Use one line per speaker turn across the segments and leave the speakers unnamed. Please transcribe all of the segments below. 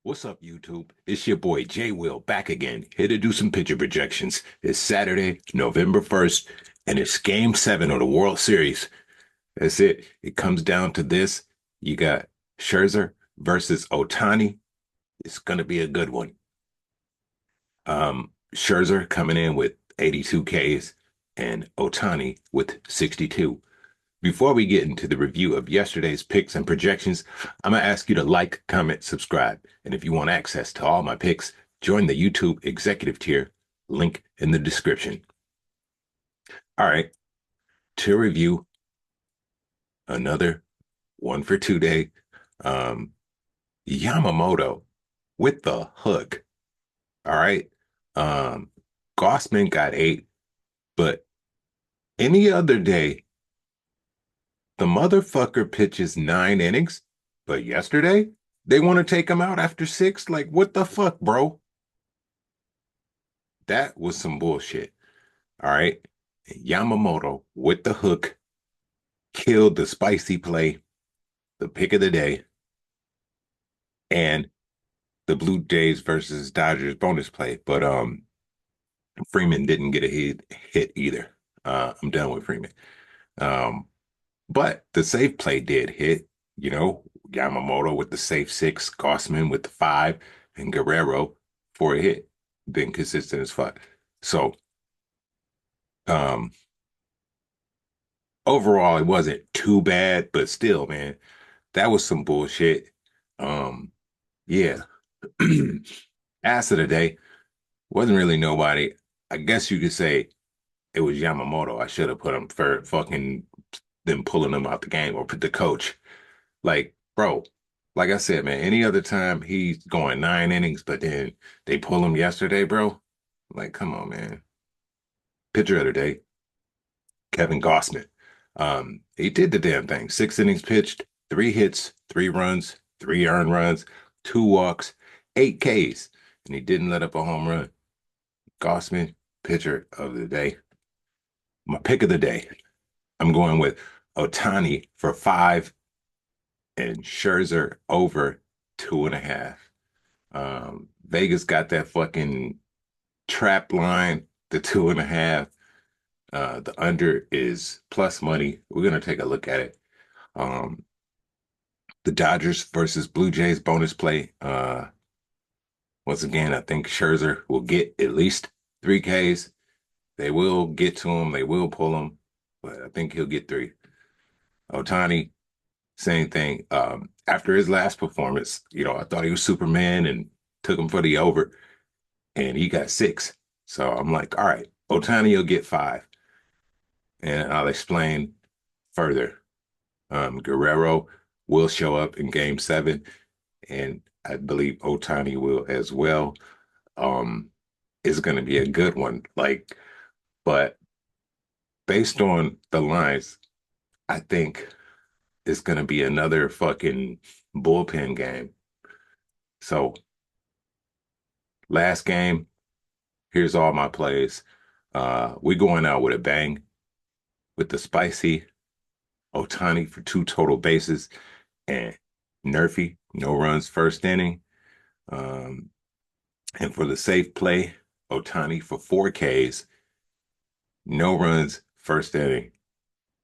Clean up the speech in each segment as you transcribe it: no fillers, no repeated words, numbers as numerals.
What's up, YouTube? It's your boy J Will back again, here to do some pitcher projections. It's Saturday, November 1st, and it's game 7 of the World Series. That's it. It comes down to this. You got Scherzer versus Ohtani. It's going to be a good one. Scherzer coming in with 82 Ks and Ohtani with 62. Before we get into the review of yesterday's picks and projections, I'm going to ask you to like, comment, subscribe. And if you want access to all my picks, join the YouTube executive tier, link in the description. All right, to review another 1 for 2 day. Um, Yamamoto with the hook. All right. Um, Gossman got 8, but any other day, the motherfucker pitches 9 innings, but yesterday they want to take him out after 6. Like, what the fuck, bro? That was some bullshit. All right. Yamamoto with the hook killed the spicy play, the pick of the day, and the Blue Jays versus Dodgers bonus play. But Freeman didn't get a hit either. I'm done with Freeman. Um, but the safe play did hit, you know, Yamamoto with the safe 6, Gossman with the 5, and Guerrero for a hit. Been consistent as fuck. So um overall it wasn't too bad, but still, man, that was some bullshit. Um, yeah. Ass of the day wasn't really nobody. I guess you could say it was Yamamoto. I should have put him for fucking them pulling him out the game or put the coach. Like, bro, like I said, man, any other time he's going 9 innings, but then they pull him yesterday, bro. Like, come on, man. Pitcher of the day, Kevin Gossman. He did the damn thing. 6 innings pitched, 3 hits, 3 runs, 3 earned runs, 2 walks, 8 Ks, and he didn't let up a home run. Gossman, pitcher of the day. My pick of the day. I'm going with Ohtani for 5 and Scherzer over 2.5. Vegas got that fucking trap line, the 2.5. The under is plus money. We're gonna take a look at it. Um, the Dodgers versus Blue Jays bonus play. Once again, I think Scherzer will get at least 3 Ks. They will get to him. They will pull him, but I think he'll get 3. Ohtani, same thing. After his last performance, I thought he was Superman and took him for the over, and he got 6. So I'm like, all right, Ohtani will get 5, and I'll explain further. Guerrero will show up in game 7, and I believe Ohtani will as well. Um, it's going to be a good one. Like, but based on the lines, I think it's going to be another fucking bullpen game. So, last game, here's all my plays. We're going out with a bang with the spicy Ohtani for 2 total bases and Nerfy, no runs first inning. Um, and for the safe play, Ohtani for 4 Ks, no runs first inning,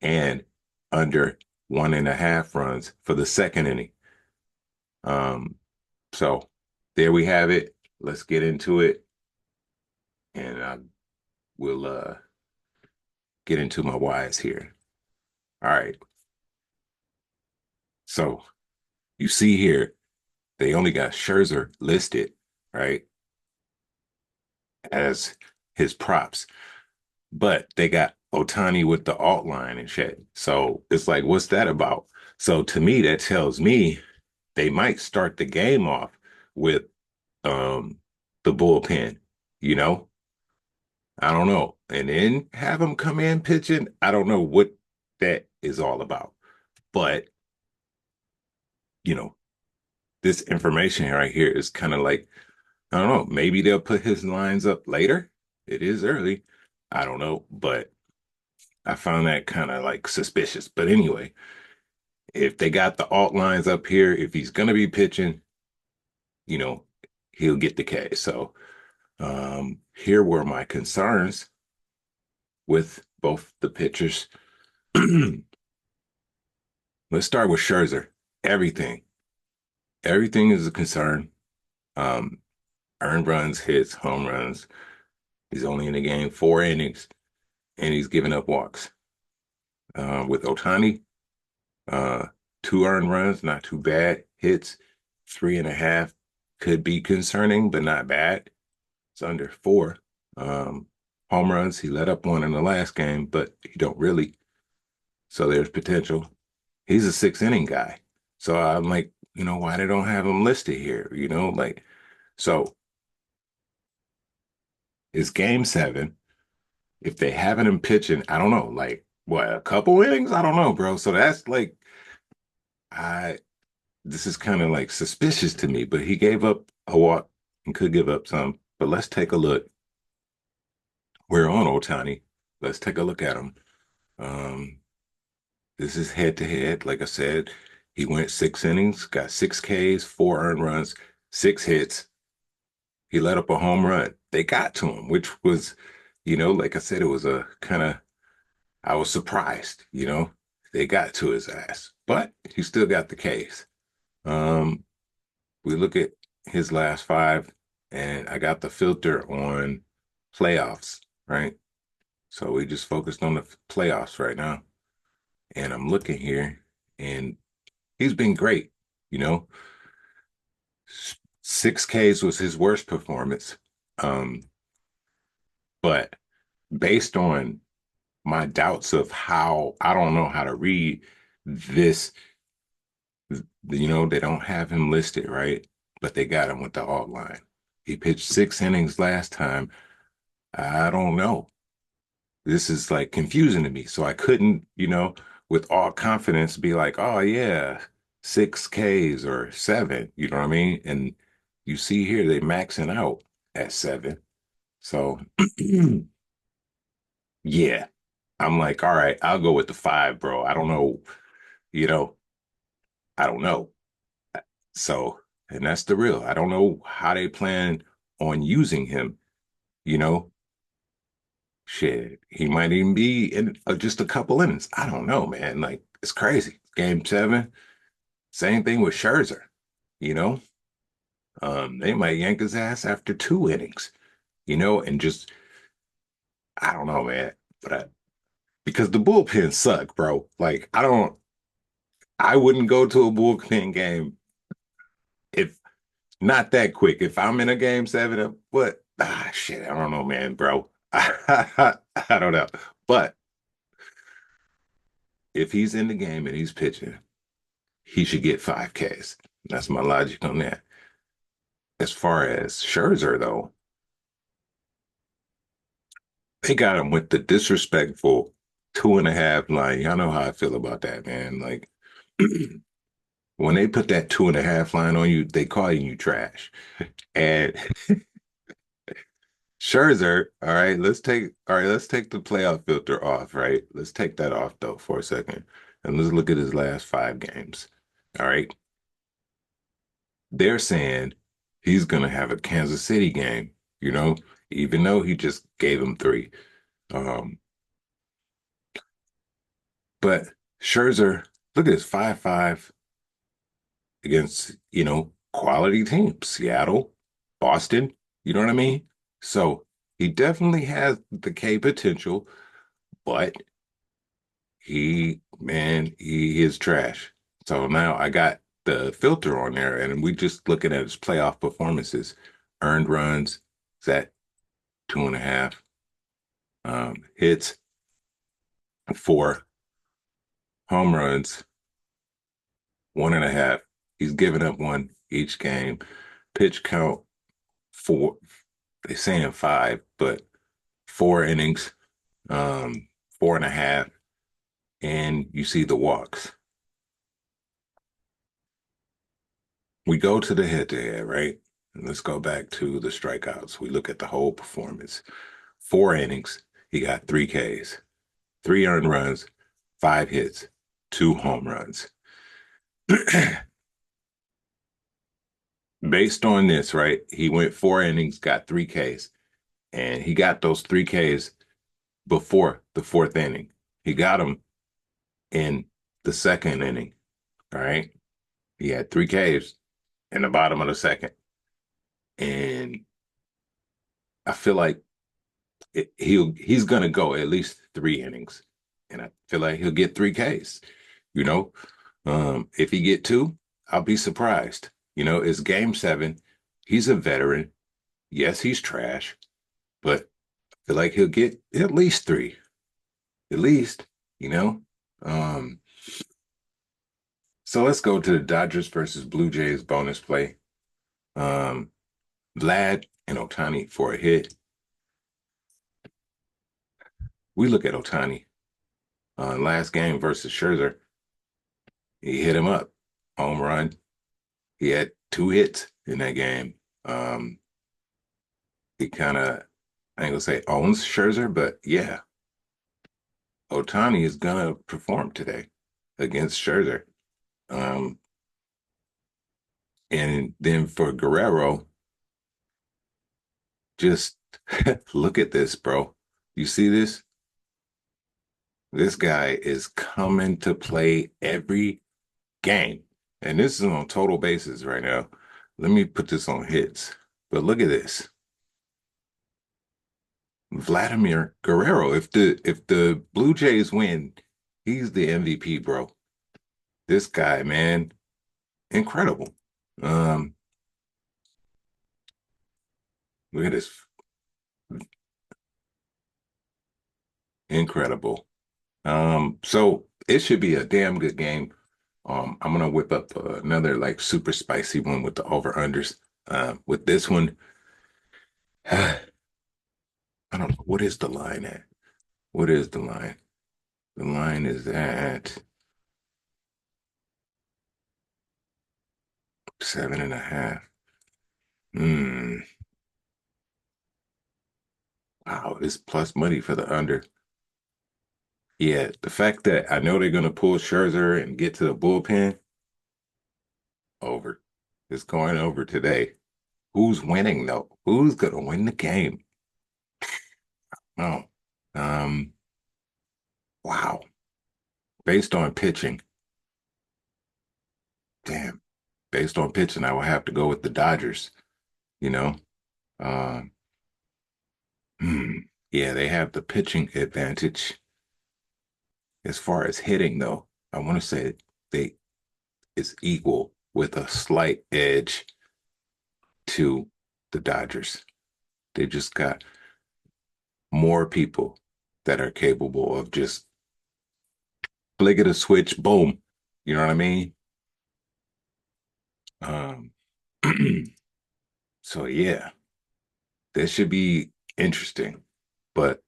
and under 1.5 runs for the second inning. Um, so there we have it. Let's get into it, and I will get into my whys here. All right. So you see here, they only got Scherzer listed, right, as his props, but they got Ohtani with the alt line and shit. So it's like, what's that about? So to me, that tells me they might start the game off with um the bullpen, you know? I don't know. And then have him come in pitching. I don't know what that is all about. But, you know, this information right here is kind of like, I don't know, maybe they'll put his lines up later. It is early. I don't know, but I found that kind of like suspicious. But anyway, if they got the alt lines up here, if he's going to be pitching, you know, he'll get the K. So here were my concerns with both the pitchers. Let's start with Scherzer. Everything, everything is a concern. Um, Earned runs, hits, home runs. He's only in the game 4 innings, and he's giving up walks. With Otani, uh, 2 earned runs, not too bad. Hits, 3.5, could be concerning, but not bad. It's under 4. Um, Home runs, he let up one in the last game, but he don't really. So there's potential. He's a 6 inning guy. So I'm like, why they don't have him listed here? Like, so it's game 7. If they haven't him pitching, I don't know, like what, a couple innings? I don't know, bro. So that's like, I this is kind of like suspicious to me, but he gave up a walk and could give up some. But let's take a look. We're on Otani. Let's take a look at him. Um, this is head to head. Like I said, he went 6 innings, got 6 Ks, 4 earned runs, 6 hits. He let up a home run. They got to him, which was, like I said, it was a kind of, I was surprised. They got to his ass, but he still got the case. Um, we look at his last 5, and I got the filter on playoffs, right? So we just focused on the playoffs right now. And I'm looking here, and he's been great. You know, 6 Ks was his worst performance. Um, but based on my doubts of how, I don't know how to read this, they don't have him listed, right? But they got him with the alt line. He pitched 6 innings last time. I don't know. This is like confusing to me. So I couldn't, with all confidence be like, oh yeah, 6 Ks or 7, you know what I mean? And you see here they maxing out at 7. So yeah, I'm like, all right, I'll go with the 5, bro. I don't know, you know, I don't know. So, and that's the real. I don't know how they plan on using him, you know. Shit, he might even be in just a couple innings. I don't know, man. Like, it's crazy. Game 7, same thing with Scherzer, you know. They might yank his ass after 2 innings, and just, I don't know, man. But because the bullpen suck, bro. Like, I wouldn't go to a bullpen game if not that quick. If I'm in a game 7, what? Shit, I don't know, man, bro. I don't know. But if he's in the game and he's pitching, he should get 5 Ks. That's my logic on that. As far as Scherzer, though, they got him with the disrespectful 2.5 line. Y'all know how I feel about that, man. Like, when they put that 2.5 line on you, they call you trash. And Scherzer, all right, let's take the playoff filter off, right? Let's take that off though for a second. And let's look at his last 5 games. All right. They're saying he's gonna have a Kansas City game, you know, even though he just gave him 3. Um, but Scherzer, look at this 5-5 against, quality teams, Seattle, Boston, you know what I mean? So he definitely has the K potential, but he is trash. So now I got the filter on there, and we just looking at his playoff performances. Earned runs, is at 2.5. Hits, 4. Home runs, 1.5. He's given up one each game. Pitch count, 4. They're saying 5, but 4 innings, 4.5. And you see the walks. We go to the head-to-head, right? And let's go back to the strikeouts. We look at the whole performance. 4 innings, he got 3 Ks, 3 earned runs, 5 hits, 2 home runs. based on this, right? He went 4 innings, got 3 Ks, and he got those 3 Ks before the fourth inning. He got them in the second inning. All right. He had 3 Ks in the bottom of the second. And I feel like he's gonna go at least 3 innings. And I feel like he'll get 3 Ks. You know, if he get two, I'll be surprised. It's game 7. He's a veteran. Yes, he's trash, but I feel like he'll get at least three. At least, you know. Um, so let's go to the Dodgers versus Blue Jays bonus play. Um, Vlad and Otani for a hit. We look at Otani. Last game versus Scherzer, he hit him up. Home run. He had 2 hits in that game. He kind of, I ain't gonna say owns Scherzer, but yeah, Otani is gonna perform today against Scherzer. Um, and then for Guerrero, just look at this, bro. You see this? This guy is coming to play every game. And this is on total bases right now. Let me put this on hits. But look at this. Vladimir Guerrero. If the Blue Jays win, he's the MVP, bro. This guy, man, incredible. Um, Look at this. Incredible. So it should be a damn good game. I'm gonna whip up another like super spicy one with the over-unders. With this one, I don't know. What is the line at? What is the line? The line is at 7.5. Hmm. Wow, it's plus money for the under. Yeah, the fact that I know they're gonna pull Scherzer and get to the bullpen, over. It's going over today. Who's winning though? Who's gonna win the game? Oh, um, wow. Based on pitching, damn. Based on pitching, I would have to go with the Dodgers. You know, um, hmm. Yeah, they have the pitching advantage. As far as hitting, though, I want to say they it's equal with a slight edge to the Dodgers. They just got more people that are capable of just flick of the switch, boom. You know what I mean? Um, so yeah, that should be interesting. But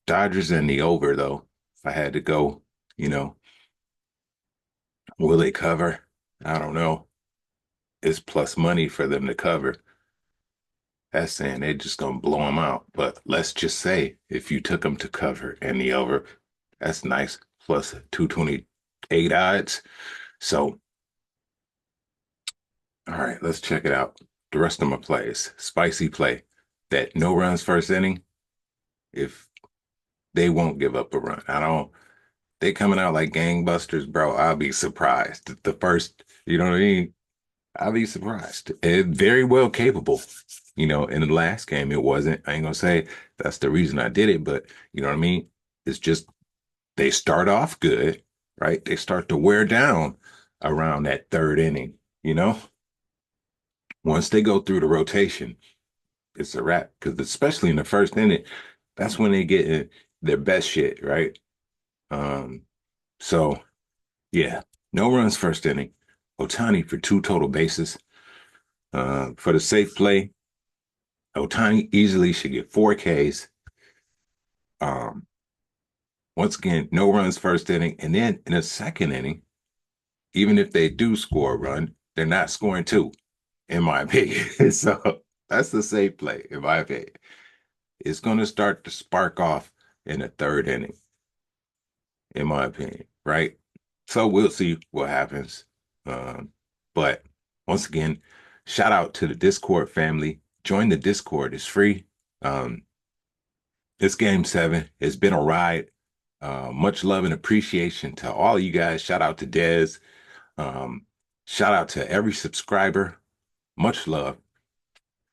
Dodgers in the over though, if I had to go, you know, will they cover? I don't know. It's plus money for them to cover. That's saying they're just gonna blow them out. But let's just say if you took them to cover and the over, that's nice. Plus 228 odds. So, all right, let's check it out. The rest of my plays. Spicy play. That no runs first inning. If they won't give up a run. I don't they coming out like gangbusters, bro. I'll be surprised. The first, you know what I mean? I'll be surprised. Very well capable. In the last game, it wasn't. I ain't gonna say that's the reason I did it, but you know what I mean? It's just they start off good, right? They start to wear down around that third inning, you know? Once they go through the rotation, it's a wrap. Because especially in the first inning, that's when they get in their best shit, right? Um, so yeah, no runs first inning. Otani for 2 total bases. For the safe play, Otani easily should get 4 Ks. Um, Once again, no runs first inning. And then in the second inning, even if they do score a run, they're not scoring two, in my opinion. So that's the safe play, in my opinion. It's going to start to spark off in the third inning, in my opinion, right? So we'll see what happens. Um, but once again, Shout out to the Discord family. Join the Discord. It's free. Um, it's game 7. It's been a ride. Much love and appreciation to all you guys. Shout out to Dez. Um, Shout out to every subscriber. Much love.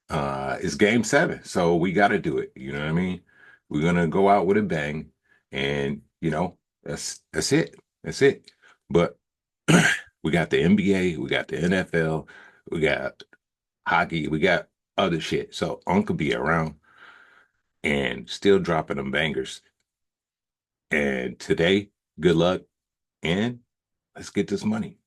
It's game 7, so we got to do it. You know what I mean? We're gonna go out with a bang, and that's it. That's it. But we got the NBA, we got the NFL, we got hockey, we got other shit. So Uncle be around and still dropping them bangers. And today, good luck and let's get this money.